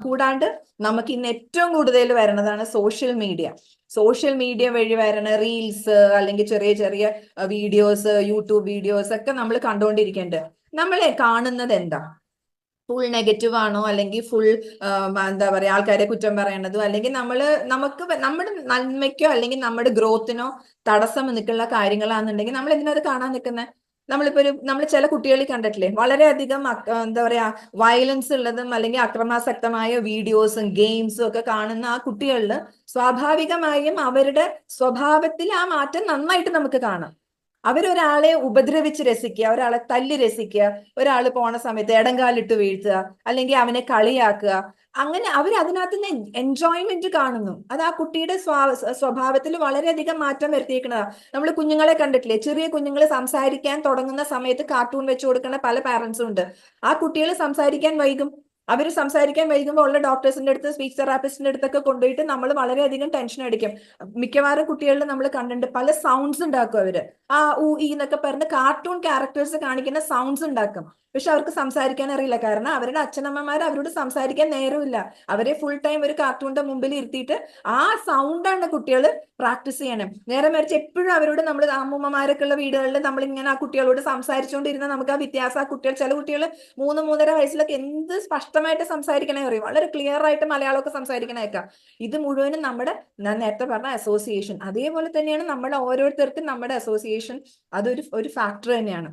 കൂടാണ്ട് നമുക്ക് ഇന്ന് ഏറ്റവും കൂടുതൽ വരുന്നതാണ് സോഷ്യൽ മീഡിയ വഴി വരണ റീൽസ് അല്ലെങ്കിൽ ചെറിയ ചെറിയ വീഡിയോസ്, യൂട്യൂബ് വീഡിയോസ് ഒക്കെ നമ്മൾ കണ്ടുകൊണ്ടിരിക്കേണ്ടത്. നമ്മളെ കാണുന്നത് എന്താ? ഫുൾ നെഗറ്റീവ് ആണോ, അല്ലെങ്കിൽ ഫുൾ എന്താ പറയാ ആൾക്കാരെ കുറ്റം പറയണതോ, അല്ലെങ്കിൽ നമുക്ക് നമ്മുടെ നന്മയ്ക്കോ അല്ലെങ്കിൽ നമ്മുടെ ഗ്രോത്തിനോ തടസ്സം നിൽക്കുന്ന കാര്യങ്ങളാണെന്നുണ്ടെങ്കിൽ നമ്മൾ എന്തിനത് കാണാൻ നിൽക്കുന്നത്? നമ്മൾ ചില കുട്ടികളിൽ കണ്ടിട്ടില്ലേ, വളരെയധികം എന്താ പറയാ വയലൻസ് ഉള്ളതും അല്ലെങ്കിൽ അക്രമാസക്തമായ വീഡിയോസും ഗെയിംസും ഒക്കെ കാണുന്ന ആ കുട്ടികളിൽ സ്വാഭാവികമായും അവരുടെ സ്വഭാവത്തിൽ ആ മാറ്റം നന്നായിട്ട് നമുക്ക് കാണാം. അവരൊരാളെ ഉപദ്രവിച്ച് രസിക്കുക, ഒരാളെ തല്ലി രസിക്കുക, ഒരാൾ പോണ സമയത്ത് ഇടങ്കാലിട്ട് വീഴ്ത്തുക, അല്ലെങ്കിൽ അവനെ കളിയാക്കുക, അങ്ങനെ അവർ അതിനകത്ത് നിന്ന് എൻജോയ്മെന്റ് കാണുന്നു. അത് ആ കുട്ടിയുടെ സ്വഭാവത്തിൽ വളരെയധികം മാറ്റം വരുത്തിയിരിക്കുന്നതാ. നമ്മൾ കുഞ്ഞുങ്ങളെ കണ്ടിട്ടില്ലേ, ചെറിയ കുഞ്ഞുങ്ങൾ സംസാരിക്കാൻ തുടങ്ങുന്ന സമയത്ത് കാർട്ടൂൺ വെച്ച് കൊടുക്കുന്ന പല പാരന്റ്സും ഉണ്ട്. ആ കുട്ടികൾ സംസാരിക്കാൻ വൈകും. അവർ സംസാരിക്കാൻ വൈകുമ്പോൾ ഉള്ള ഡോക്ടേഴ്സിന്റെ അടുത്ത്, സ്പീച്ച് തെറാപ്പിസ്റ്റിന്റെ അടുത്തൊക്കെ കൊണ്ടുപോയിട്ട് നമ്മൾ വളരെയധികം ടെൻഷൻ അടിക്കും. മിക്കവാറും കുട്ടികളിൽ നമ്മൾ കണ്ടിട്ടുണ്ട് പല സൗണ്ട്സ് ഉണ്ടാക്കും അവര്. ആ ഊ ഈ എന്നൊക്കെ പറഞ്ഞ് കാർട്ടൂൺ ക്യാരക്ടേഴ്സ് കാണിക്കുന്ന സൗണ്ട്സ് ഉണ്ടാക്കും. പക്ഷെ അവർക്ക് സംസാരിക്കാൻ അറിയില്ല. കാരണം അവരുടെ അച്ഛനമ്മമാർ അവരോട് സംസാരിക്കാൻ നേരമില്ല. അവരെ ഫുൾ ടൈം ഒരു കാർട്ടൂണിന്റെ മുമ്പിൽ ഇരുത്തിയിട്ട് ആ സൗണ്ടാണ് കുട്ടികൾ പ്രാക്ടീസ് ചെയ്യണം. നേരെ മറിച്ച് എപ്പോഴും അവരോട് നമ്മൾ അമ്മൂമ്മമാരൊക്കെ ഉള്ള വീടുകളിൽ നമ്മൾ ഇങ്ങനെ ആ കുട്ടികളോട് സംസാരിച്ചുകൊണ്ടിരുന്ന നമുക്ക് ആ വ്യത്യാസം, ആ കുട്ടികൾ, ചില കുട്ടികൾ 3-3.5 വയസ്സിലൊക്കെ എന്ത് സ്പഷ്ടമായിട്ട് സംസാരിക്കണേ അറിയും, വളരെ ക്ലിയർ ആയിട്ട് മലയാളമൊക്കെ സംസാരിക്കണേക്കാം. ഇത് മുഴുവനും ഞാൻ നേരത്തെ പറഞ്ഞ അസോസിയേഷൻ. അതേപോലെ തന്നെയാണ് നമ്മുടെ ഓരോരുത്തർക്കും നമ്മുടെ അസോസിയേഷൻ അതൊരു ഫാക്ടർ തന്നെയാണ്.